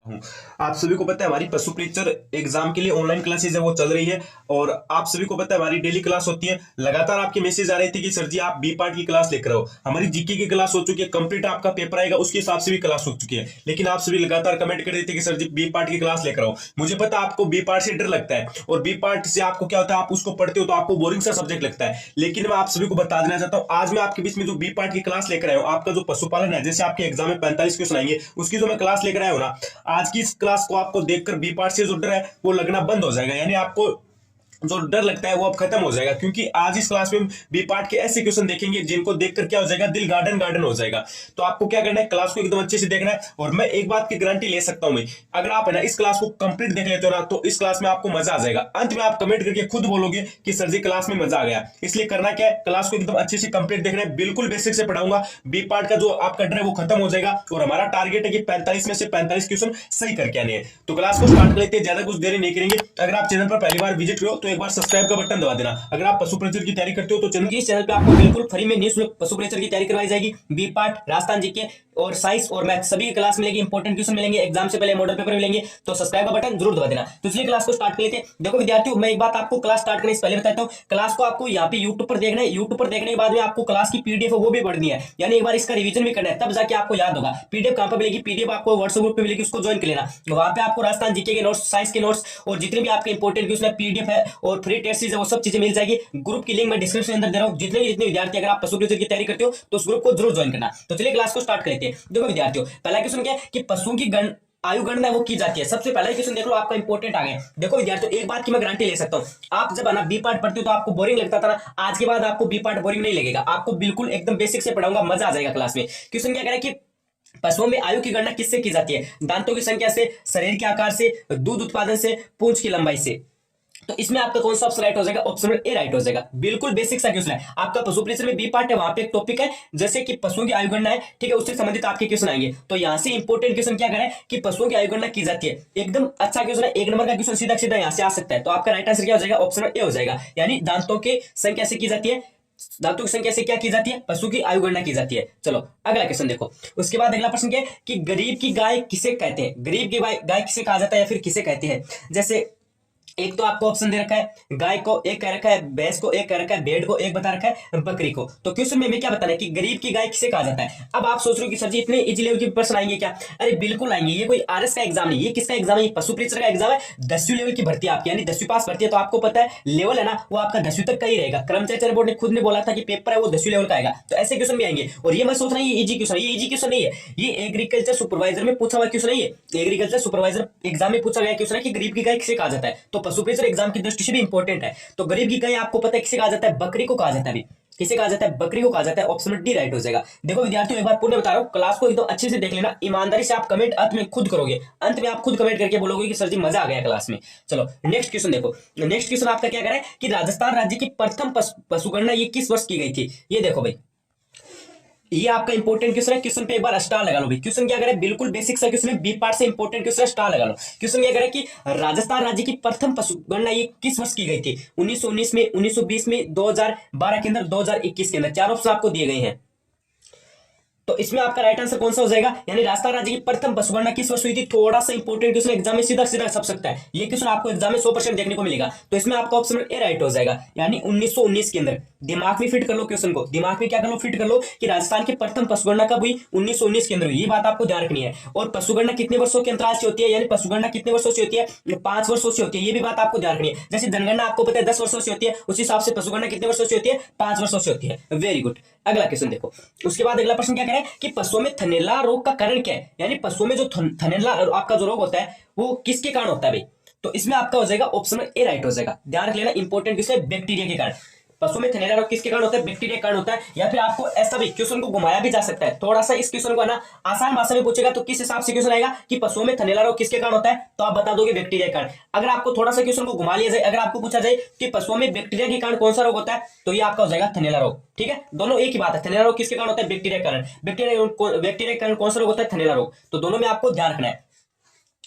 हूँ। आप सभी को पता है हमारी पशु परीक्षर एग्जाम के लिए ऑनलाइन क्लासेज है वो चल रही है। और आप सभी को पता है हमारी डेली क्लास होती है। लगातार आपके मैसेज आ रहे थे कि सर जी आप बी पार्ट की क्लास लेकर आओ। हमारी जीके की क्लास हो चुकी है कंप्लीट, आपका पेपर आएगा उसके हिसाब से भी क्लास हो चुकी है। लेकिन आप सभी लगातार कमेंट कर रहे थे कि सर जी बी पार्ट की क्लास लेकर आओ। मुझे पता है आपको बी पार्ट से डर लगता है और बी पार्ट से आपको क्या होता है, आप उसको पढ़ते हो तो आपको बोरिंग सा सब्जेक्ट लगता है। लेकिन मैं आप सभी को बता देना चाहता हूँ, आज मैं आपके बीच में जो बी पार्ट की क्लास लेकर आया हूँ, आपका जो पशुपालन है, जैसे आपके एग्जाम में 45 क्वेश्चन आएंगे, उसकी जो मैं क्लास लेकर आया हूँ ना, आज की इस क्लास को आपको देखकर बी पार्ट से जो डर है वो लगना बंद हो जाएगा। यानी आपको जो डर लगता है वो अब खत्म हो जाएगा, क्योंकि आज इस क्लास में बी पार्ट के ऐसे क्वेश्चन देखेंगे जिनको देखकर क्या हो जाएगा, दिल गार्डन गार्डन हो जाएगा। तो आपको क्या करना है, क्लास को एकदम अच्छे से देखना है। और मैं एक बात की गारंटी ले सकता हूं, मैं अगर आप है ना इस क्लास को कंप्लीट देख लेते हो ना, तो इस क्लास में आपको मजा आ जाएगा। अंत में आप कमेंट करके खुद बोलोगे कि सर जी क्लास में मजा आ गया। इसलिए करना क्या है, क्लास को एकदम अच्छे से कंप्लीट देखना है। बिल्कुल बेसिक से पढ़ाऊंगा, बी पार्ट का जो आपका डर है वो खत्म हो जाएगा। और हमारा टारगेट है कि 45 में से 45 क्वेश्चन सही करके आने हैं। तो क्लास को स्टार्ट कर लेते हैं, ज्यादा कुछ देरी नहीं करेंगे। अगर आप चैनल पर पहली बार विजिट करो तो एक बार सब्सक्राइब का बटन दबा देना। अगर आप पशु परिचर की तैयारी करते हो तो इस चैनल पे आपको बिल्कुल फ्री में निःशुल्क पशु परिचर की तैयारी करवाई जाएगी। बी पार्ट, राजस्थान जीके और साइंस और मैथ सभी क्लास मिलेगी, इंपॉर्टेंट क्वेश्चन मिलेंगे, एग्जाम से पहले मॉडल पेपर मिलेंगे। तो सब्सक्राइब का बटन जरूर दबा देना। तो इसलिए क्लास को स्टार्ट कर लेते हैं। देखो विद्यार्थियों, मैं एक बात आपको क्लास स्टार्ट करने से पहले बताता हूँ, क्लास को आपको यहाँ पे यूट्यूब पर देखना है। यूट्यूब पर देखने के बाद में आपको क्लास की पीडीएफ वो भी पढ़नी है, यानी एक बार इसका रिवीजन भी करना है, तब जाके आपको याद होगा। पीडीएफ कहां पर मिलेगी, पीडीएफ आपको व्हाट्सएप ग्रुप पे मिलेगी, उसको ज्वाइन कर लेना। वहां पे आपको राजस्थान जीके के नोट्स, साइंस के नोट्स और जितने भी आपके इंपॉर्टेंट क्वेश्चन है, पीडीएफ है और फ्री टेस्ट सीरीज है, वो सब चीजें मिल जाएगी। ग्रुप की लिंक मैं डिस्क्रिप्शन अंदर दे रहा हूँ। जितने विद्यार्थी अगर आप पशु टीचर की तैयारी करते हो तो उस ग्रुप को जरूर ज्वाइन करना। तो चलिए क्लास को स्टार्ट करते हैं। देखो विद्यार्थियों, पहला क्वेश्चन क्या है कि पशुओं की आयु गणना वो की जाती है। सबसे पहला क्वेश्चन देख लो, आपका इंपॉर्टेंट आ गया। देखो विद्यार्थियों, एक बात की मैं गारंटी ले सकता हूं, आप जब ना बी पार्ट पढ़ते हो तो आपको बोरिंग लगता था ना, आज के बाद आपको बी पार्ट बोरिंग नहीं लगेगा। आपको बिल्कुल एकदम बेसिक से पढ़ाऊंगा, मजा आ जाएगा क्लास में। क्वेश्चन क्या कह रहा है कि पशुओं में आयु की गणना किससे की जाती है, दांतों की संख्या से, शरीर के आकार से, दूध उत्पादन से, पूंछ की लंबाई से। तो इसमें आपका कौन सा ऑप्शन राइट हो जाएगा, ऑप्शन ए राइट हो जाएगा। बिल्कुल बेसिक सा क्वेश्चन है। आपका पशु परिचर में बी पार्ट है, वहां पे एक टॉपिक है जैसे कि पशुओं की आयु गणना है, ठीक है, उससे संबंधित आपके क्वेश्चन आएंगे। तो यहां से इंपॉर्टेंट क्वेश्चन क्या करें कि पशुओं की आयु गणना की जाती है। एकदम अच्छा क्वेश्चन है, एक नंबर का क्वेश्चन सीधा सीधा यहां से आ सकता है। तो आपका राइट आंसर क्या हो जाएगा, ऑप्शन ए हो जाएगा। यानी दांतों की संख्या से की जाती है, दांतों की संख्या से क्या की जाती है, पशु की आयु गणना की जाती है। चलो अगला क्वेश्चन देखो। उसके बाद अगला प्रश्न क्या है कि गरीब की गाय किसे कहते हैं, गरीब की गाय किसे कहा जाता है या फिर किसे कहते हैं। जैसे एक तो आपको ऑप्शन दे रखा है गाय को, एक कह रखा है भैंस को, एक कह रखा है भेड़ को, एक बता रखा है बकरी को। तो क्वेश्चन में हमें क्या बताना है कि गरीब की गाय किसे कहा जाता है। अब आप सोच रहे हो कि सर जी इतने इजी लेवल के प्रश्न आएंगे क्या। अरे बिल्कुल आएंगे, ये कोई आरएस का एग्जाम नहीं, ये किसका एग्जाम है, ये पशु परीक्षक का एग्जाम है। 10वीं लेवल की भर्ती आपकी, यानी 10वीं पास भर्ती है। तो आपको पता है लेवल है ना वो आपका 10वीं तक का ही रहेगा। कर्मचारी चयन बोर्ड ने खुद ने बोला था कि पेपर है वो 10वीं लेवल का आएगा। तो ऐसे क्वेश्चन भी आएंगे। और ये मैं सोच रहा हूँ ये इजी क्वेश्चन, ये इजी क्वेश्चन नहीं है, ये एग्रीकल्चर सुपरवाइजर में पूछा हुआ क्वेश्चन नहीं है। एग्रीकल्चर सुपरवाइजर एग्जाम में पूछा गया क्वेश्चन है कि गरीब की गाय किसे कहा जाता है। तो पशु परीक्षक एग्जाम की दृष्टि से भी इंपॉर्टेंट है। तो गरीब की गाय आपको पता है किसे कहा जाता है, बकरी को कहा जाता है। अभी किसे कहा जाता है, बकरी को कहा जाता है। ऑप्शन डी राइट हो जाएगा। देखो विद्यार्थियों, एक बार पुनः बता रहा हूं, क्लास को एकदम अच्छे से देख लेना, ईमानदारी से आप कमेंट अंत में खुद करोगे, अंत में आप खुद कमेंट करके बोलोगे कि सर जी मजा आ गया क्लास में। चलो नेक्स्ट क्वेश्चन देखो। नेक्स्ट क्वेश्चन आपका क्या कह रहा है कि राजस्थान राज्य की प्रथम पशुगणना ये किस वर्ष की गई थी। ये देखो भाई, ये आपका इंपॉर्टेंट क्वेश्चन है। क्वेश्चन पे एक बार स्टार लगा लो भाई। क्वेश्चन क्या करे, बिल्कुल बेसिक सा क्वेश्चन है, बी पार्ट से इंपॉर्टेंट क्वेश्चन, स्टार लगा लो। क्वेश्चन क्या करे कि राजस्थान राज्य की प्रथम पशु गणना ये किस वर्ष की गई थी, 1919 में, 1920 में, 2012 के अंदर, 2021 के अंदर। चार ऑप्शन आपको दिए गए हैं। तो इसमें आपका राइट आंसर कौन सा हो जाएगा, यानी राजस्थान राज्य की प्रथम पशुगणना किस वर्ष हुई थी। थोड़ा सा इंपॉर्टेंट क्वेश्चन, एग्जाम में सीधा सीधा छप सकता है, ये क्वेश्चन आपको एग्जाम में 100% देखने को मिलेगा। तो इसमें आपका ऑप्शन ए राइट हो जाएगा, यानी 1919 के अंदर। दिमाग में फिट कर लो क्वेश्चन को, दिमाग में क्या कर लो, फिट कर लो कि राजस्थान की प्रथम पशुगणना कब हुई, 1919 के अंदर हुई। ये बात आपको ध्यान रखनी है। और पशुगणना कितने वर्षों के अंतराल से होती है, यानी पशुगणना कितने वर्षों से होती है, 5 वर्षों से होती है। ये भी बात आपको ध्यान रखनी है। जैसे जनगणना आपको पता है 10 वर्षों से होती है, उस हिसाब से पशुगणना कितने वर्षों से होती है, 5 वर्षों से होती है। Very good. अगला क्वेश्चन देखो। उसके बाद अगला प्रश्न क्या करें कि पशुओं में थनैला रोग का कारण क्या है, यानी पशुओं में जो थनैला आपका जो रोग होता है वो किसके कारण होता है भाई। तो इसमें आपका हो जाएगा ऑप्शन ए राइट हो जाएगा। ध्यान रख लेना, इंपॉर्टेंट क्वेश्चन, बैक्टीरिया के कारण। पशुओं में थनैला रोग किसके कारण होता है, बैक्टीरिया के कारण होता है। या फिर आपको ऐसा भी क्वेश्चन को घुमाया भी जा सकता है, थोड़ा सा इस क्वेश्चन को ना आसान भाषा में पूछेगा तो किस हिसाब से क्वेश्चन आएगा कि पशुओं में थनैला रोग किसके कारण होता है, तो आप बता दोगे बैक्टीरिया के कारण। अगर आपको थोड़ा सा क्वेश्चन को घुमा लिया जाए, अगर आपको पूछा जाए कि पशुओं में बैक्टीरिया के कारण कौन सा रोग होता है, तो ये आपका हो जाएगा थनैला रोग। ठीक है, दोनों एक ही बात है। थनैला रोग किसके कारण होता है, बैक्टीरिया के कारण। बैक्टीरिया के कारण कौन सा रोग होता है, थनैला रोग। तो दोनों में आपको ध्यान रखना है।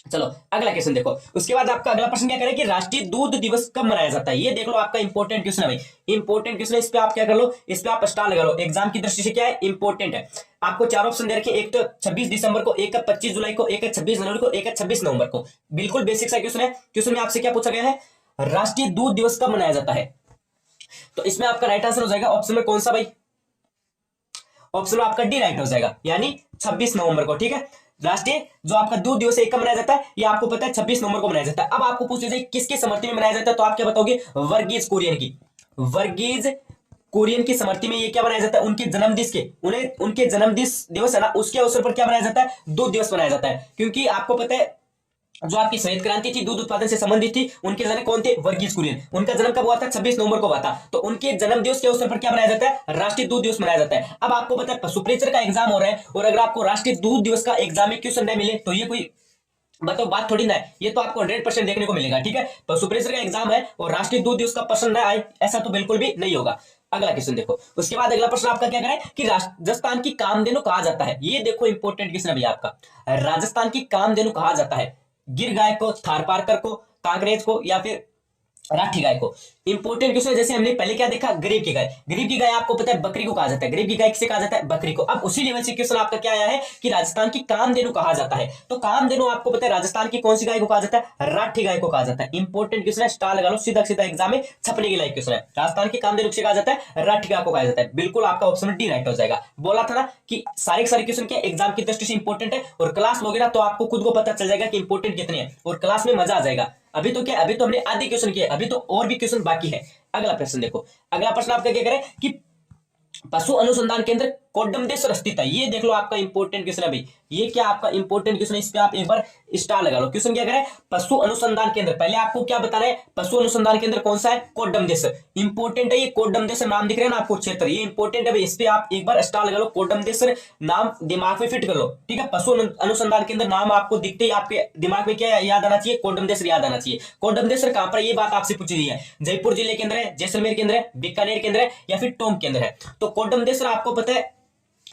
चलो अगला क्वेश्चन देखो। उसके बाद आपका अगला प्रश्न क्या करें कि राष्ट्रीय दूध दिवस कब मनाया जाता है। ये देख लो आपका इंपॉर्टेंट क्वेश्चन है भाई, इंपॉर्टेंट क्वेश्चन है। इस पे आप क्या कर लो, इस पे आप स्टार लगा लो, एग्जाम की दृष्टि से क्या है, इंपॉर्टेंट है। आपको चार ऑप्शन दे रखे, एक तो 26 दिसंबर को, एक है 25 जुलाई को, एक है 26 जनवरी को, एक है 26 नवंबर को। बिल्कुल बेसिक सा क्वेश्चन है। क्वेश्चन में आपसे क्या पूछा गया है, राष्ट्रीय दूध दिवस कब मनाया जाता है। तो इसमें आपका राइट आंसर हो जाएगा ऑप्शन में कौन सा भाई, ऑप्शन में आपका डी राइट हो जाएगा, यानी 26 नवंबर को। ठीक है, राष्ट्रीय जो आपका दूध दिवस है कब मनाया जाता है, ये आपको पता है 26 नवंबर को मनाया जाता है। अब आपको पूछ लीजिए किसकी स्मृति में मनाया जाता है, तो आप क्या बताओगे, वर्गीज कुरियन की। वर्गीज कुरियन की स्मृति में ये क्या बनाया जाता है, उनके जन्मदिवस के, उन्हें उनके जन्मदिवस दिवस है ना, उसके अवसर पर क्या बनाया जाता है, दूध दिवस मनाया जाता है। क्योंकि आपको पता है जो आपकी श्वेत क्रांति थी दूध उत्पादन से संबंधित थी, उनके जनक कौन थे, वर्गीज कुरियन। उनका जन्म कब हुआ था, 26 नवंबर को हुआ था। तो उनके जन्म दिवस के अवसर पर क्या मनाया जाता है, राष्ट्रीय दूध दिवस मनाया जाता है। अब आपको पता है पशु प्रेक्षक का एग्जाम हो रहा है, और अगर आपको राष्ट्रीय दूध दिवस का एग्जाम में क्वेश्चन नहीं मिले तो ये कोई मतलब बात थोड़ी ना है, ये तो आपको 100% देखने को मिलेगा। ठीक है, पशु प्रेक्षक का एग्जाम है और राष्ट्रीय दूध दिवस का प्रश्न न आए ऐसा तो बिल्कुल भी नहीं होगा। अगला क्वेश्चन देखो। उसके बाद अगला प्रश्न आपका क्या करें कि राजस्थान की कामधेनु कहा जाता है। ये देखो इंपॉर्टेंट क्वेश्चन है भैया आपका, राजस्थान की कामधेनु कहा जाता है, गिर गाय को, थारपारकर को, कांकरेज को, या फिर राठी गाय को। इंपॉर्टेंट क्वेश्चन है। जैसे हमने पहले क्या देखा, गरीब की गाय, गरीब की गाय आपको पता है बकरी को कहा जाता है, गरीब की गाय किसे कहा जाता है, बकरी को। अब उसी लेवल से क्वेश्चन आपका क्या आया है कि राजस्थान की कामधेनु कहा जाता है। तो कामधेनु आपको पता है राजस्थान की कौन सी गाय को कहा जाता है, राठी गाय को कहा जाता है। इंपॉर्टेंट क्वेश्चन है, स्टार लगा लो, सीधा सीधा एग्जाम में छपने के लायक क्वेश्चन है। राजस्थान की कामधेनु किसे कहा जाता है, राठी गाय को कहा जाता है। बिल्कुल आपका ऑप्शन डी राइट हो जाएगा। बोला था ना कि सारे क्वेश्चन के एग्जाम की दृष्टि से इंपॉर्टेंट है, और क्लास लोगे ना तो आपको खुद को पता चल जाएगा कि इंपॉर्टेंट कितने हैं, और क्लास में मजा आ जाएगा। अभी तो क्या, अभी तो हमने आधे क्वेश्चन किए, अभी तो और भी क्वेश्चन बाकी है। अगला प्रश्न देखो। अगला प्रश्न आपका क्या करें कि पशु अनुसंधान केंद्र कोडमदेश्वर स्थित है। ये देख लो आपका इंपॉर्टेंट क्वेश्चन है भाई, ये क्या आपका इंपॉर्टेंट क्वेश्चन है, इस पे आप एक बार स्टार लगा लो। क्वेश्चन क्या करें, पशु अनुसंधान केंद्र, पहले आपको क्या बताना है, पशु अनुसंधान केंद्र कौन सा है, कोडमदेश्वर। इंपॉर्टेंट है ये, कोडमदेश्वर नाम दिख रहा है ना आपको क्षेत्र, ये इंपॉर्टेंट है भाई, इस पे आप एक बार स्टार लगा लो। कोडमदेश्वर नाम दिमाग में फिट कर लो। ठीक है, पशु अनुसंधान केंद्र नाम आपको दिखते ही आपके दिमाग में क्या याद आना चाहिए, कोडमदेश्वर याद आना चाहिए। कोडमदेश्वर कहां पर, ये बात आपसे पूछी गई है, जयपुर जिले के अंदर है, जैसलमेर के अंदर है, बीकानेर के अंदर है, या फिर टोंक के अंदर है। तो कोडमदेश्वर आपको पता है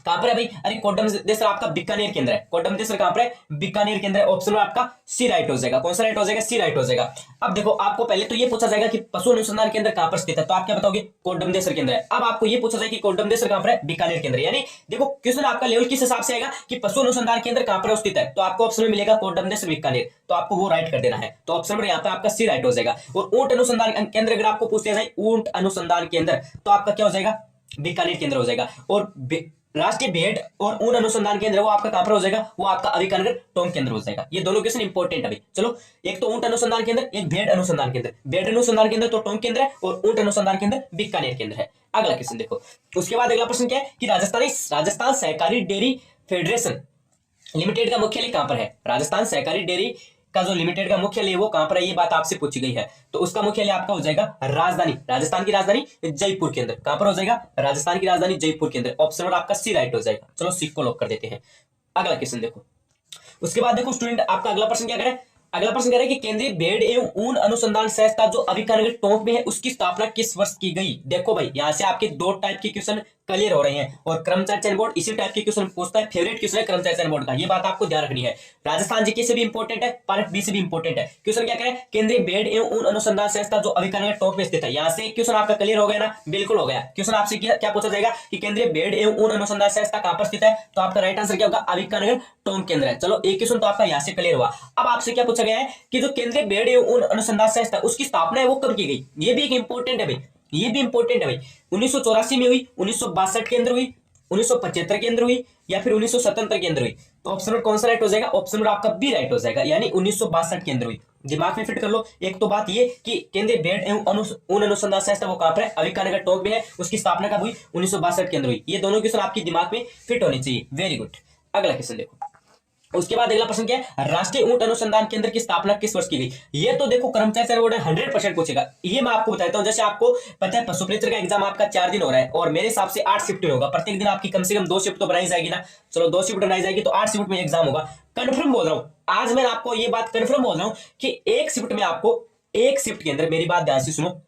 कहां पर है भाई, अरे कोडमदेश्वर आपका बीकानेर के अंदर है। कोडमदेश्वर कहां पर है, बीकानेर के अंदर है। ऑप्शन में आपका सी राइट हो जाएगा। कौन सा राइट हो जाएगा, सी राइट हो जाएगा। अब देखो आपको पहले तो ये पूछा जाएगा कि पशु अनुसंधान केंद्र कहां पर स्थित है, तो आप क्या बताओगे, कोडमदेश्वर के अंदर है। अब आपको ये पूछा जाएगा कि कोडमदेश्वर कहां पर है, बीकानेर के अंदर। यानी देखो क्वेश्चन आपका लेवल किस हिसाब से आएगा कि पशु अनुसंधान केंद्र कहां पर स्थित है, तो आपको ऑप्शन में मिलेगा कोडमदेश्वर बीकानेर, तो आपको वो राइट कर देना है। तो ऑप्शन में यहाँ पे आपका सी राइट हो जाएगा। और ऊंट अनुसंधान केंद्र अगर आपको पूछ लिया जाए, ऊंट अनुसंधान केंद्र, तो आपका क्या हो जाएगा, बीकानेर केंद्र हो जाएगा। और राष्ट्रीय भेड़ और ऊन अनुसंधान केंद्र वो आपका कहां पर हो जाएगा, वो आपका अभिकानगर टोंक केंद्र हो जाएगा। ये दोनों क्वेश्चन इंपॉर्टेंट है भाई। चलो, एक तो ऊंट अनुसंधान केंद्र, एक भेड़ अनुसंधान केंद्र। भेड़ अनुसंधान केंद्र तो टोंक केंद्र है, और ऊंट अनुसंधान केंद्र बीकानेर केंद्र है। अगला क्वेश्चन देखो। उसके बाद अगला प्रश्न क्या है कि राजस्थान सहकारी डेयरी फेडरेशन लिमिटेड का मुख्यालय कहां पर है। राजस्थान सहकारी डेयरी का जो लिमिटेड का मुख्यालय है वो कहां पर है, ये बात आपसे पूछी गई है। तो उसका मुख्यालय आपका हो जाएगा राजधानी, राजस्थान की राजधानी जयपुर के अंदर। कहां पर हो जाएगा, राजस्थान की राजधानी जयपुर के अंदर। ऑप्शन और आपका सी राइट हो जाएगा। चलो सी को लॉक कर देते हैं। अगला क्वेश्चन देखो। उसके बाद देखो स्टूडेंट, आपका अगला प्रश्न क्या करें, अगला प्रश्न कह रहा है कि केंद्रीय भेड़ एवं ऊन अनुसंधान संस्था जो अभिकानगर टोंक में है उसकी स्थापना किस वर्ष की गई। देखो भाई, यहाँ से आपके दो टाइप के क्वेश्चन क्लियर हो रहे हैं, और कर्मचारी चयन बोर्ड इसी टाइप के क्वेश्चन पूछता है। फेवरेट क्वेश्चन है कर्मचारी चयन बोर्ड का, ये बात आपको ध्यान रखनी है। राजस्थान जीके से भी इंपॉर्टेंट है, पार्ट बी से भी इंपॉर्टेंट है। क्वेश्चन क्या करें, केंद्रीय भेड़ एवं ऊन अनुसंधान संस्था जो अभिकानगर टोंक में स्थित है। यहाँ से क्वेश्चन आपका क्लियर हो गया ना, बिल्कुल हो गया। क्वेश्चन आपसे क्या पूछा जाएगा कि केंद्रीय भेड़ एवं ऊन अनुसंधान संस्था कहां पर स्थित है, तो आपका राइट आंसर क्या होगा, अभिकानगर टोंक के अंदर है। चलो, एक क्वेश्चन तो आपका यहाँ से क्लियर हुआ। अब आपसे क्या पूछा गया है कि जो केंद्रीय भेड़ एवं ऊन अनुसंधान संस्था उसकी स्थापना है वो कब की गई। ये भी एक इंपॉर्टेंट है भाई, ये भी इंपॉर्टेंट है भाई। 1984 में हुई, 1962 के अंदर हुई, 1975 के अंदर हुई, या फिर 1977 के अंदर हुई। तो ऑप्शन कौन सा राइट हो जाएगा, ऑप्शन आपका बी राइट हो जाएगा, यानी 1962 के अंदर हुई। दिमाग में फिट कर लो। एक तो बात ये कि केंद्रीय भेड़ एवं ऊन अनुसंधान संस्था वो कहां पर है, अभिकानगर टोंक में है, उसकी स्थापना कब हुई, 1962 के अंदर हुई। ये दोनों क्वेश्चन आपकी दिमाग में फिट होनी चाहिए। Very good. अगला क्वेश्चन देखो। उसके बाद अगला प्रश्न क्या है, राष्ट्रीय ऊंट अनुसंधान केंद्र की स्थापना किस वर्ष की गई। ये तो देखो कर्मचारी चयन बोर्ड 100% पूछेगा। ये मैं आपको बताता हूं, जैसे आपको पता है पशु प्रेक्षक का एग्जाम आपका 4 दिन हो रहा है, और मेरे हिसाब से 8 शिफ्ट में होगा। प्रत्येक दिन आपकी कम से कम 2 शिफ्ट तो बनाई जाएगी ना। चलो, 2 शिफ्ट बनाई जाएगी तो 8 शिफ्ट में एग्जाम होगा। कन्फर्म बोल रहा हूं, आज मैं आपको ये बात कन्फर्म बोल रहा हूं कि एक शिफ्ट में आपको, एक शिफ्ट के अंदर, मेरी बात ध्यान से सुनो,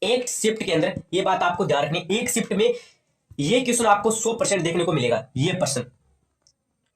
एक शिफ्ट के अंदर ये बात आपको ध्यान रखनी, एक शिफ्ट में ये क्वेश्चन आपको 100% देखने को मिलेगा। ये प्रश्न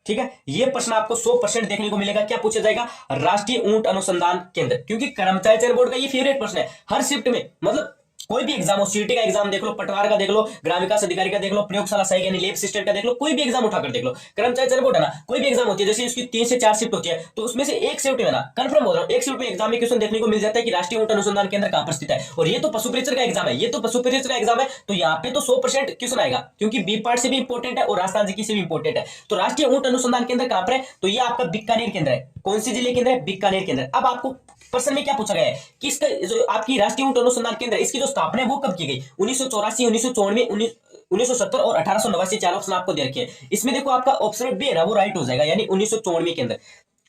ठीक है, ये प्रश्न आपको 100% देखने को मिलेगा। क्या पूछा जाएगा? राष्ट्रीय ऊंट अनुसंधान केंद्र, क्योंकि कर्मचारी चयन बोर्ड का ये फेवरेट प्रश्न है हर शिफ्ट में। मतलब कोई भी एग्जाम हो, सीटी का एग्जाम देख लो, पटवार का देख लो, ग्राम विकास अधिकारी का देख लो, प्रयोगशाला सहायक यानी लैब असिस्टेंट का देख लो, कोई भी एग्जाम उठाकर देख लो, कर्मचारी चयन बोर्ड है ना, कोई भी एग्जाम होती है, जैसे उसकी 3 से 4 शिफ्ट होती है, तो उसमें से एक शिफ्ट में ना, कंफर्म हो रहा हूं, एक शिफ्ट में एग्जाम में क्वेश्चन देखने को मिल जाता है कि राष्ट्रीय ऊंट अनुसंधान केंद्र कहां पर स्थित है। और ये तो पशु परीक्षक का एग्जाम है, ये तो पशु परीक्षक का एग्जाम है, तो यहाँ पे तो 100% क्वेश्चन आएगा, क्योंकि बी पार्ट से भी इंपॉर्टेंट है और राजस्थान जीके से भी इंपॉर्टेंट है। तो राष्ट्रीय ऊंट अनुसंधान केंद्र कहां पर है? तो ये आपका बीकानेर केंद्र है। कौन से जिले केंद्र है? बीकानेर केंद्र। अब आपको प्रश्न में क्या पूछा गया है कि इसका जो आपकी राष्ट्रीय ऊंट अनुसंधान केंद्र, इसकी जो स्थापना है वो कब की गई? 1984, 1994, 1970 और 1889, 4 ऑप्शन आपको दे रखे हैं। इसमें देखो आपका ऑप्शन बी है ना, वो राइट हो जाएगा, यानी 1994 के अंदर।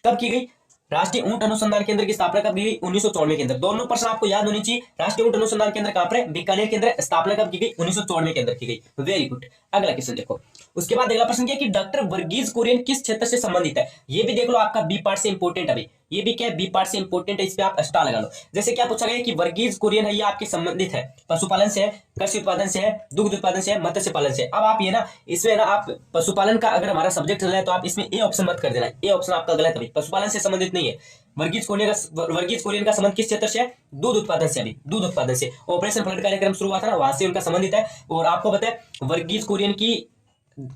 कब की गई? राष्ट्रीय ऊंट अनुसंधान केंद्र की स्थापना कब की गई? 1994 के अंदर। दोनों प्रश्न आपको याद होनी चाहिए। राष्ट्रीय ऊंट अनुसंधान केंद्र कहां पर है? बीकानेर के अंदर। स्थापना कब की गई? 1994 के अंदर की गई। Very good. अगला क्वेश्चन देखो। उसके बाद अगला प्रश्न क्या कि डॉक्टर वर्गीज कुरियन किस क्षेत्र से संबंधित है? ये भी देख लो, आपका बी पार्ट से इंपॉर्टेंट है भाई। ये भी क्या है? बी पार्ट से इंपॉर्टेंट है, इस पे आप स्टार लगा लो। जैसे क्या पूछा गया कि वर्गीज कुरियन है, ये आपके संबंधित है, पशुपालन से है, कृषि उत्पादन से है, दुग्ध उत्पादन से है, मत्स्य पालन से। अब आप ये ना, इसमें ना आप पशुपालन का अगर हमारा सब्जेक्ट चल रहा है तो आप इसमें ए ऑप्शन मत कर देना, ए ऑप्शन आपका गलत है। पशुपालन से संबंधित नहीं है। वर्गीज कुरियन का संबंध किस क्षेत्र से है? दूध उत्पादन से। अभी दूध उत्पादन से ऑपरेशन फ्लड कार्यक्रम शुरू हुआ था ना, वहां से उनका संबंधित है। और आपको पता है वर्गीज कुरियन की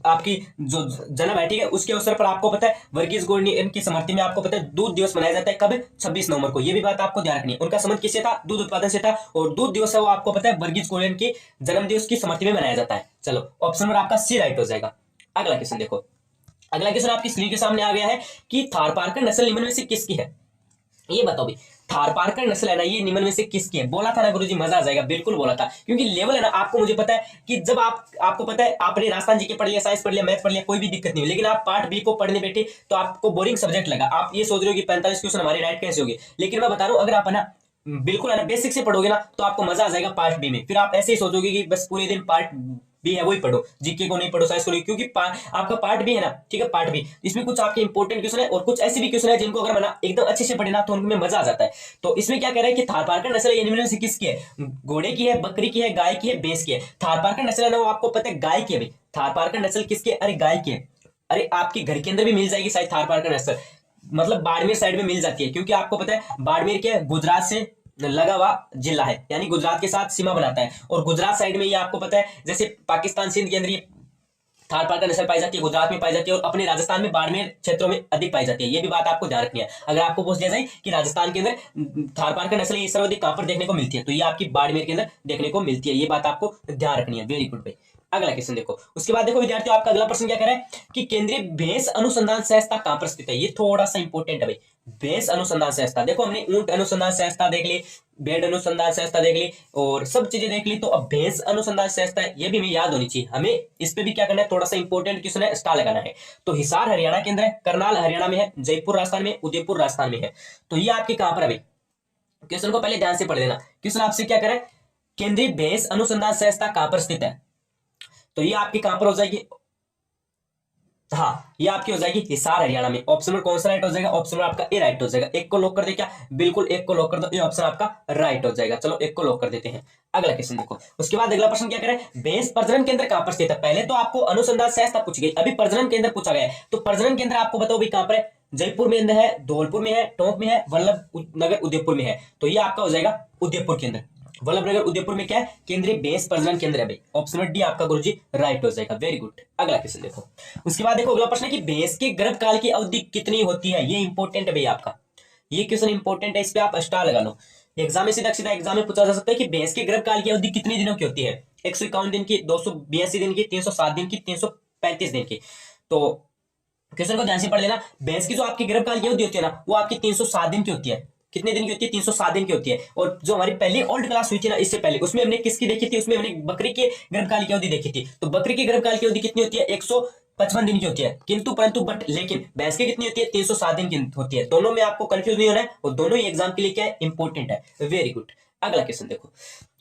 आपकी जो जन्म है, ठीक है, उसके अवसर पर आपको पता है वर्गीज कुरियन की स्मृति में आपको पता है दूध दिवस मनाया जाता है। कब? 26 नवंबर को। ये भी बात आपको ध्यान रखनी है। उनका संबंध किससे था? दूध उत्पादन से था। और दूध दिवस है वो आपको पता है वर्गीज कुरियन की जन्म दिवस की स्मृति में मनाया जाता है। चलो, ऑप्शन नंबर आपका सी राइट हो जाएगा। अगला क्वेश्चन देखो। अगला क्वेश्चन आपकी स्क्रीन के सामने आ गया है कि थारपारकर नस्ल निम्न में से किसकी है? ये बताओ भाई, थारपारकर नस्ल है ना, ये निम्न में से किसकी है? बोला था ना गुरुजी, मजा आ जाएगा। बिल्कुल बोला था, क्योंकि लेवल है ना, आपको मुझे पता है कि जब आपको पता है आपने राजस्थान जीके पढ़ लिया, साइंस पढ़ लिया, मैथ पढ़ लिया, कोई भी दिक्कत नहीं है, लेकिन आप पार्ट बी को पढ़ने बैठे तो आपको बोरिंग सब्जेक्ट लगा। आप ये सोच रहे हो कि 45 क्वेश्चन हमारी राइट कैसे होगी, लेकिन मैं बता रहा हूँ अगर आप है ना बिल्कुल है ना बेसिक से पढ़ोगे ना तो आपको मजा आ जाएगा पार्ट बी में। फिर आप ऐसे ही सोचोगे कि बस पूरे दिन पार्ट बी है वही पढ़ो, जीके को नहीं पढ़ो, साइंस को नहीं, क्योंकि आपका पार्ट बी है ना, ठीक है, पार्ट बी, इसमें कुछ आपके इंपॉर्टेंट क्वेश्चन है और कुछ ऐसे भी क्वेश्चन है जिनको अगर ना एकदम अच्छे से पढ़े ना तो उनमें मजा आ जाता है। तो इसमें क्या कह रहा है कि थारपारकर नस्ल ये निम्न में से किसकी है? घोड़े की है, बकरी की है, गाय की है, भैंस की है। थारपारकर नस्ल है ना, वो आपको पता है गाय की है भाई। थारपारकर नस्ल किसकी है? अरे गाय की है। अरे आपके घर के अंदर भी मिल जाएगी शायद थारपारकर नस्ल, मतलब बाड़मेर साइड में मिल जाती है, क्योंकि आपको पता है बाड़मेर के गुजरात से लगा हुआ जिला है, यानी गुजरात के साथ सीमा बनाता है। और गुजरात साइड में ये आपको पता है, जैसे पाकिस्तान सिंध के अंदर ये थारपारकर नस्ल पाई जाती है, गुजरात में पाई जाती है, और अपने राजस्थान में बाड़मेर क्षेत्रों में अधिक पाई जाती है। ये भी बात आपको ध्यान रखनी है। अगर आपको पूछ दिया जाए कि राजस्थान के अंदर थारपारकर नस्ल ये सर्वाधिक कहां पर देखने को मिलती है, तो ये आपकी बाड़मेर के अंदर देखने को मिलती है। ये बात आपको ध्यान रखनी है। वेरी गुड भाई। अगला क्वेश्चन देखो। उसके बाद देखो विद्यार्थियों, आपका अगला प्रश्न क्या कह रहा है कि केंद्रीय भैंस अनुसंधान संस्था कहां पर स्थित है? ये थोड़ा सा इंपॉर्टेंट है भाई। भैंस अनुसंधान संस्था, देखो हमने ऊंट अनुसंधान संस्था देख ली, भेड़ अनुसंधान संस्था देख ली और सब चीजें देख ली, तो अब भैंस अनुसंधान संस्था ये भी हमें याद होनी चाहिए। हमें इस पे भी क्या करना है, थोड़ा सा इंपॉर्टेंट क्वेश्चन है, स्टार लगाना है। तो हिसार हरियाणा के अंदर है, करनाल हरियाणा में है, जयपुर राजस्थान में, उदयपुर राजस्थान में है। तो ये आपके कहां पर है भाई? क्वेश्चन को पहले ध्यान से पढ़ लेना। क्वेश्चन आपसे क्या करे, केंद्रीय भैंस अनुसंधान संस्था कहां पर स्थित है? तो ये आपकी कहां पर हो जाएगी? हाँ, ये आपकी हो जाएगी हिसार हरियाणा में। ऑप्शन नंबर कौन सा राइट हो जाएगा? ऑप्शन नंबर आपका ए राइट हो जाएगा। एक को लॉक कर दे क्या? बिल्कुल, एक को लॉक कर दो, ये ऑप्शन आपका राइट हो जाएगा। चलो, एक को लॉक कर देते हैं। अगला क्वेश्चन देखो। उसके बाद अगला प्रश्न क्या करें, भैंस प्रजनन केंद्र कहां पर स्थित है? पहले तो आपको अनुसंधान संस्था पूछ गई, अभी प्रजनन केंद्र पूछा गया है। तो प्रजनन केंद्र आपको बताओ भाई कहां पर है? जयपुर में है, धौलपुर में है, टोंक में है, वल्लभ नगर उदयपुर में है। तो ये आपका हो जाएगा उदयपुर के अंदर। वल्लभनगर उदयपुर में क्या है? केंद्रीय भैंस प्रजनन केंद्र है भाई। ऑप्शन नंबर डी आपका गुरुजी राइट हो जाएगा। Very good. अगला क्वेश्चन देखो। उसके बाद देखो अगला प्रश्न है कि भैंस के गर्भकाल की अवधि कितनी होती है? ये इंपॉर्टेंट है भाई आपका, ये क्वेश्चन इंपॉर्टेंट है, इस पे आप स्टार लगा लो। एग्जाम में सीधा एग्जाम में पूछा जा सकता है कि भैंस के गर्भकाल की अवधि कितने दिनों की होती है? 151 दिन की, 282 दिन की, 307 दिन की, 335 दिन की। तो क्वेश्चन को ध्यान से पढ़ लेना। भैंस की जो आपकी गर्भकाल की अवधि होती है ना, वो आपकी 307 दिन की होती है। कितने दिन की होती है? 307 दिन की होती है। और जो हमारी पहली ओल्ड क्लास हुई थी ना इससे पहले, उसमें हमने किसकी देखी थी? उसमें हमने बकरी के गर्भकाल की अवधि देखी थी। तो बकरी की गर्भकाल की अवधि कितनी होती है? 155 दिन की होती है। किंतु परंतु बट लेकिन भैंस की कितनी होती है? 307 दिन की होती है। दोनों में आपको कंफ्यूज नहीं होना है, और दोनों ही एग्जाम के लिए क्या है? इंपॉर्टेंट है। Very good. अगला क्वेश्चन देखो।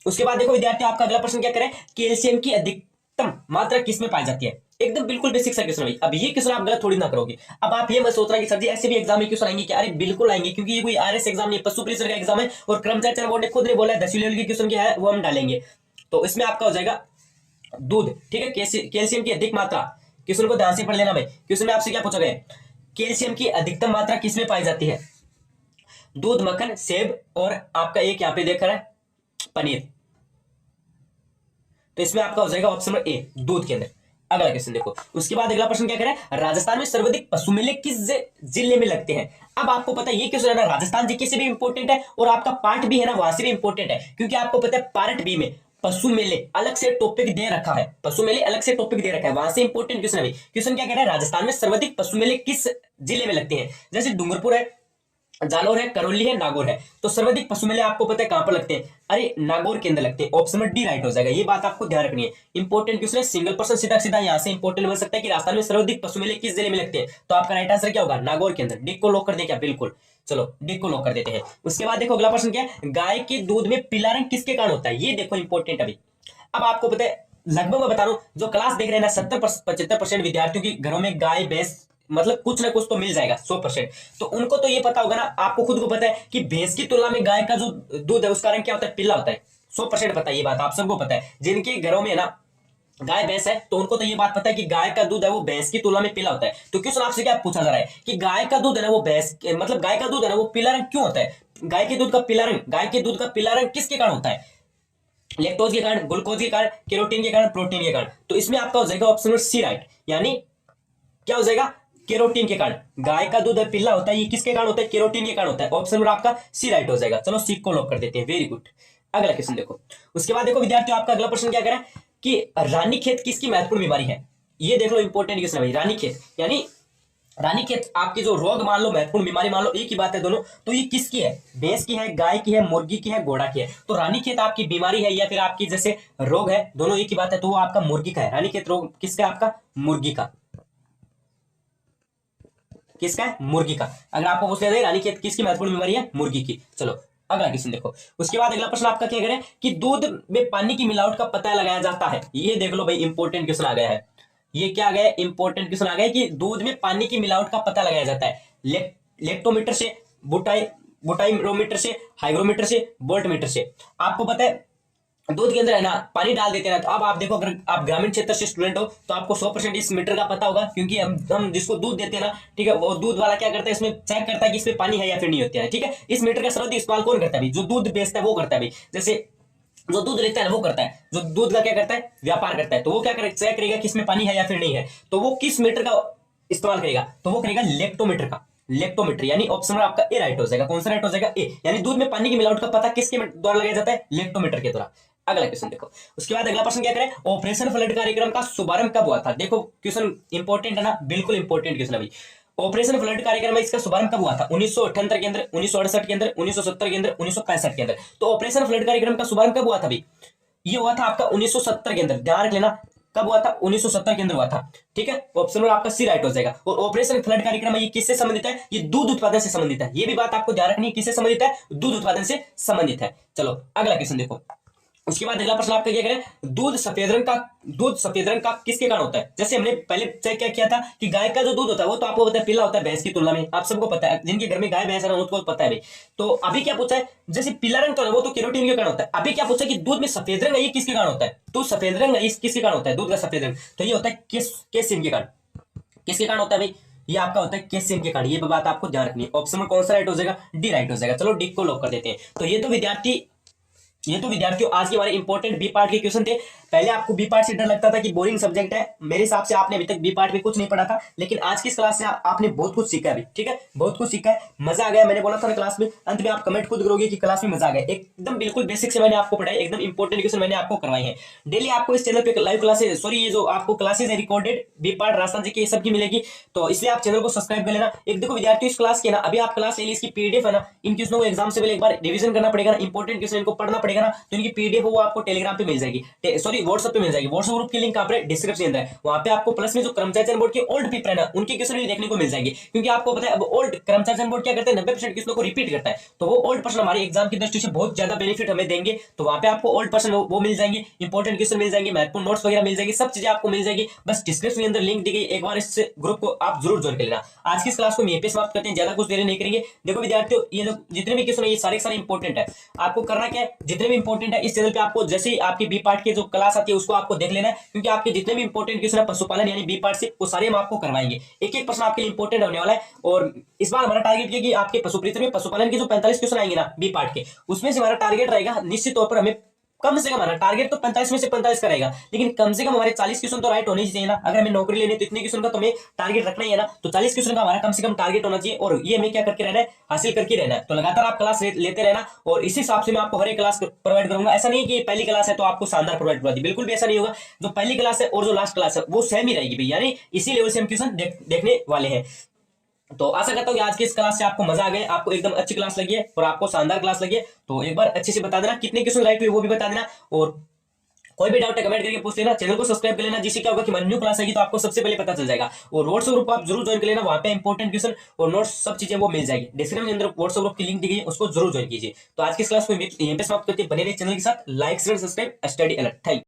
उसके बाद देखो विद्यार्थी, आपका अगला प्रश्न क्या करें, कैल्शियम की अधिकतम मात्रा किसमें पाई जाती है? एकदम बिल्कुल बेसिक सा क्वेश्चन है। अब ये क्वेश्चन आप गलत थोड़ी ना करोगे। अब आप ये मत सोच रहे कि सर जी ऐसे भी एग्जाम में क्वेश्चन आएंगे क्या? अरे बिल्कुल आएंगे, क्योंकि ये कोई आरएस एग्जाम नहीं, पशु परीक्षक का एग्जाम है, और कर्मचारी चयन बोर्ड ने खुद ने बोला है 10वीं लेवल के क्वेश्चन क्या है वो हम डालेंगे। तो इसमें आपका हो जाएगा दूध, ठीक है, कैल्शियम की अधिक मात्रा क्वेश्चन को ध्यान से पढ़ लेना भाई। क्वेश्चन में आपसे क्या पूछा गया है, कैल्शियम की अधिकतम मात्रा किसमें पाई जाती है? दूध, मक्खन, सेब और आपका एक यहाँ पे देख रहा है पनीर। तो इसमें आपका हो जाएगा ऑप्शन नंबर ए, दूध के अंदर। अगला क्वेश्चन देखो, उसके बाद अगला प्रश्न क्या कह रहा है, राजस्थान में सर्वाधिक पशु मेले किस जिले में लगते हैं? अब आपको पता है ये क्वेश्चन है ना, राजस्थान जीके से भी इंपॉर्टेंट है और आपका पार्ट भी है ना, वहां से भी इंपॉर्टेंट है, क्योंकि आपको पता है पार्ट बी में पशु मेले अलग से टॉपिक दे रखा है, पशु मेले अलग से टॉपिक दे रखा है, वहां से इंपॉर्टेंट क्वेश्चन है। क्वेश्चन क्या कह रहा है, राजस्थान में सर्वाधिक पशु मेले किस जिले में लगते हैं? जैसे डूंगरपुर है, जालोर है, करौली है, नागौर है। तो सर्वाधिक पशु मेले आपको पता है कहां पर लगते हैं? अरे नागौर के अंदर लगते हैं। ऑप्शन नंबर डी राइट हो जाएगा। ये बात आपको ध्यान रखनी है, इंपॉर्टेंट क्वेश्चन है, सिंगल पर्सन सीधा सीधा यहां से इंपॉर्टेंट बन सकता है कि राजस्थान में सर्वाधिक पशु मेले किस जिले में लगते हैं। तो आपका राइट आंसर क्या होगा? नागौर के अंदर। डी को लॉक कर दें क्या? बिल्कुल, चलो डी को लॉक कर देते हैं। उसके बाद देखो अगला प्रश्न क्या है, गाय के दूध में पीला रंग किसके कारण होता है? ये देखो इंपॉर्टेंट। अभी अब आपको पता है, लगभग मैं बता रहा हूं, जो क्लास देख रहे हैं ना, 70-75% विद्यार्थियों की घरों में गाय भैंस मतलब कुछ ना कुछ तो मिल जाएगा 100%। तो उनको तो ये पता होगा ना, आपको खुद को पता है कि भैंस की तुलना में गाय का जो दूध है उसका रंग क्या होता है? पीला होता है। 100% पता है, ये बात आप सबको पता है। जिनके घरों में ना गाय भैंस है तो उनको तो ये बात पता है कि गाय का दूध है वो भैंस की तुलना में पीला होता है। तो क्वेश्चन आपसे क्या पूछा जा रहा है कि गाय का दूध है ना वो भैंस मतलब गाय का दूध है ना वो पीला रंग क्यों होता है? गाय के दूध का पीला रंग, गाय के दूध का पीला रंग किसके कारण होता है? लैक्टोज के कारण, ग्लूकोज के कारण, केरोटीन के कारण, प्रोटीन के कारण। तो इसमें आपका हो जाएगा ऑप्शन नंबर सी राइट, यानी क्या हो जाएगा? केरोटीन के कारण। गाय का दूध पीला होता है, ये किसके कारण होता है? केरोटीन के कारण होता है। ऑप्शन नंबर आपका सी राइट हो जाएगा। चलो सी को लॉक कर देते हैं, वेरी गुड। अगला क्वेश्चन देखो, उसके बाद देखो विद्यार्थियों, आपका अगला प्रश्न क्या कह रहा है कि रानीखेत किसकी महत्वपूर्ण बीमारी है? ये देख लो इंपॉर्टेंट क्वेश्चन है भाई। रानीखेत यानी रानीखेत आपकी जो रोग मान लो, महत्वपूर्ण बीमारी मान लो, एक ही बात है दोनों। तो ये किसकी है? भैंस की है, गाय की है, मुर्गी की है, घोड़ा की है। तो रानीखेत आपकी बीमारी है या फिर आपकी जैसे रोग है, दोनों एक ही बात है। तो वो आपका मुर्गी का है। रानीखेत रोग किसका है? आपका मुर्गी का। किसका है? मुर्गी का। अगर आपको पूछ लिया जाए रानीखेत किसकी महत्वपूर्ण बीमारी है? मुर्गी की। चलो अगला क्वेश्चन देखो, उसके बाद अगला प्रश्न आपका क्या करें कि दूध में पानी की मिलावट का पता लगाया जाता है। ये देख लो भाई, इंपॉर्टेंट क्वेश्चन आ गया है। ये क्या आ गया? इंपॉर्टेंट क्वेश्चन आ गया कि दूध में पानी की मिलावट का पता लगाया जाता है। लेक्टोमीटर से, बुटाइरोमीटर से, हाइग्रोमीटर से, वोल्टमीटर से। आपको पता है दूध के अंदर है ना पानी डाल देते हैं ना। तो अब आप देखो, अगर आप ग्रामीण क्षेत्र से स्टूडेंट हो तो आपको 100% इस मीटर का पता होगा, क्योंकि हम जिसको दूध देते हैं ना, ठीक है, वो दूध वाला क्या करता है, इसमें चेक करता है कि इसमें पानी है या फिर नहीं होता है। ठीक है, इस मीटर का सर्वाधिक इस्तेमाल कौन करता है भाई? जो दूध बेचता है वो करता है भाई। जैसे जो दूध लेता है वो करता है, जो दूध का क्या करता है? व्यापार करता है। तो वो क्या करेगा? चेक करेगा कि इसमें पानी है या फिर नहीं है। तो वो किस मीटर का इस्तेमाल करेगा? तो वो करेगा लेक्टोमीटर का। लेक्टोमीटर, यानी ऑप्शन नंबर आपका ए राइट हो जाएगा। कौन सा राइट हो जाएगा? ए, यानी दूध में पानी की मिलावट का पता किसके द्वारा लगाया जाता है? लेक्टोमीटर के द्वारा। अगला क्वेश्चन देखो, उसके बाद अगला प्रश्न क्या करें, ऑपरेशन फ्लड कार्यक्रम का शुभारंभ कब हुआ था? देखो क्वेश्चन इंपॉर्टेंट है ना, बिल्कुल इंपॉर्टेंट क्वेश्चन है भाई। ऑपरेशन फ्लड कार्यक्रम में इसका शुभारंभ कब हुआ था? 1978 के अंदर, 1968 के अंदर, 1970 के अंदर, 1965 के अंदर। तो ऑपरेशन फ्लड कार्यक्रम का शुभारंभ कब हुआ था भाई? ये हुआ था आपका 1970 के अंदर। ध्यान रख लेना, कब हुआ था? 1970 के अंदर हुआ था। ठीक है, ऑप्शन नंबर आपका सी राइट हो जाएगा। और ऑपरेशन फ्लड कार्यक्रम ये किससे संबंधित है? ये दूध उत्पादन से संबंधित है। ये भी बात आपको ध्यान रखनी है, किससे संबंधित है? दूध उत्पादन से संबंधित है। चलो अगला क्वेश्चन देखो, उसके बाद अगला प्रश्न आपका क्या करें, दूध सफेद रंग का किसके कारण होता है? जैसे हमने पहले चेक क्या किया था कि गाय का जो दूध होता है वो तो आपको पता है पीला होता है भैंस की तुलना में। आप सबको पता है, जिनके घर में गाय भैंस है उनको पता है भाई। तो अभी क्या पूछा है, जैसे पीला रंग तो है वो तो केरोटीन के कारण होता है। अभी क्या पूछा कि दूध में सफेद रंग है, ये किसके कारण होता है? तो सफेद रंग है किसके कारण होता है? दूध का सफेद रंग तो ये होता है कैल्शियम के कारण। किसके कारण होता है भाई? ये आपका होता है कैल्शियम के कारण। ये बात आपको ध्यान रखनी है। ऑप्शन में कौन सा राइट हो जाएगा? डी राइट हो जाएगा। चलो डी को लॉक कर देते हैं। तो ये तो विद्यार्थियों आज के हमारे इंपॉर्टेंट बी पार्ट के क्वेश्चन थे। पहले आपको बी पार्ट से डर लगता था कि बोरिंग सब्जेक्ट है, मेरे हिसाब से आपने अभी तक बी पार्ट में कुछ नहीं पढ़ा था, लेकिन आज की इस क्लास से आपने बहुत कुछ सीखा है। ठीक है, बहुत कुछ सीखा है, मजा आ गया। मैंने बोला था ना क्लास में, अंत में आप कमेंट खुद करोगे कि क्लास में मजा आ गया। एकदम बिल्कुल बेसिक से मैंने आपको पढ़ाई, एकदम इंपॉर्टेंट क्वेश्चन मैंने आपको करवाए हैं। डेली आपको इस चैनल पे लाइव क्लासेस, सॉरी ये जो आपको क्लासेस है रिकॉर्डेड बी पार्ट राजस्थान जी की, ये सब की मिलेगी। तो इसलिए आप चैनल को सब्सक्राइब कर लेना। एक देखो विद्यार्थियों, इस क्लास की ना अभी आप क्लास ले ली, इसकी पीडीएफ है ना, इन क्वेश्चनों को एग्जाम से पहले एक बार रिवीजन करना पड़ेगा ना, इंपॉर्टेंट क्वेश्चन इनको पढ़ना पड़ेगा ना। तो इनकी पीडीएफ वो आपको टेलीग्राम पे मिल जाएगी, सॉरी व्हाट्सएप पे मिल जाएगी। व्हाट्सएप ग्रुप की लिंक आपके डिस्क्रिप्शन में है। वहां पे आपको प्लस में जो कर्मचारी बोर्ड के ओल्ड पेपर है ना, उनके क्वेश्चन भी देखने को मिल जाएंगे। क्योंकि आपको पता है अब ओल्ड कर्मचारी बोर्ड क्या करते हैं, 90% क्वेश्चनों को रिपीट करता है। तो वो ओल्ड पर्सन हमारे एग्जाम की दृष्टि से बहुत ज्यादा बेनिफिट हमें देंगे। तो वहां पे आपको ओल्ड पर्सन वो मिल जाएंगे, इंपॉर्टेंट क्वेश्चन मिल जाएंगे, महत्वपूर्ण नोट्स वगैरह मिल जाएगी, सब चीजें आपको मिल जाएगी। बस डिस्क्रिप्शन के अंदर लिंक दी गई, एक बार इस ग्रुप को आप जरूर ज्वाइन कर लेना। आज की क्लास को यहीं पे समाप्त करते हैं, ज्यादा कुछ देर नहीं करेंगे। देखो विद्यार्थियों, ये जो जितने भी क्वेश्चन है ये सारे इंपॉर्टेंट है। आपको करना क्या है, जितने जितने भी इंपॉर्टेंट है इस चैनल पे आपको जैसे ही आपकी बी पार्ट की जो क्लास आती है उसको आपको देख लेना है, क्योंकि आपके जितने भी इंपॉर्टेंट क्वेश्चन है पशुपालन यानी बी पार्ट से वो सारे हम आपको करवाएंगे। एक एक प्रश्न आपके लिए इंपॉर्टेंट होने वाला है। और इस बार हमारा टारगेट है कि आपके पशुप्रीत में पशुपालन के जो 45 क्वेश्चन आएंगे ना बी पार्ट के, उसमें से हमारा टारगेट रहेगा निश्चित तौर पर हमें कम से कम, हमारा टारगेट तो 45 में से 45 करेगा, लेकिन कम से कम हमारे 40 क्वेश्चन तो राइट होने ही चाहिए ना। अगर हमें नौकरी लेनी है तो इतने क्वेश्चन का तो हमें टारगेट रखना ही है ना, तो 40 क्वेश्चन का हमारा कम से कम टारगेट होना चाहिए। और ये हमें क्या करके रहना है, हासिल करके रहना है। तो लगातार आप क्लास लेते रहना और इसी हिसाब से मैं आपको हर एक क्लास प्रोवाइड करूंगा। ऐसा नहीं कि पहली क्लास है तो आपको शानदार प्रोवाइड करवा दी, बिल्कुल भी ऐसा नहीं होगा। जो पहली क्लास है और जो लास्ट क्लास है वो सेम ही रहेगी भाई, यानी इसी लेवल से हम क्वेश्चन देखने वाले हैं। तो आशा करता हूँ कि आज की इस क्लास से आपको मजा आ गया, आपको एकदम अच्छी क्लास लगी है और आपको शानदार क्लास लगी है। तो एक बार अच्छे से बता देना कितने क्वेश्चन राइट हुए वो भी बता देना, और कोई भी डाउट है कमेंट करके पूछ लेना। चैनल को सब्सक्राइब कर लेना, जिससे क्या होगा कि हमारी न्यू क्लास आएगी तो आपको सबसे पहले पता चल जाएगा। और व्हाट्सएप ग्रुप आप जरूर ज्वाइन कर लेना, वहां पे इंपॉर्टेंट क्वेश्चन और नोट्स सब चीजें वो मिल जाएगी। डिस्क्रिप्शन के अंदर व्हाट्सएप ग्रुप की लिंक दी गई है, उसको जरूर ज्वाइन कीजिए। तो आज की इस क्लास को यहीं पे समाप्त करते हैं। बने रहिए चैनल के साथ, like share subscribe, study alert. Thank you.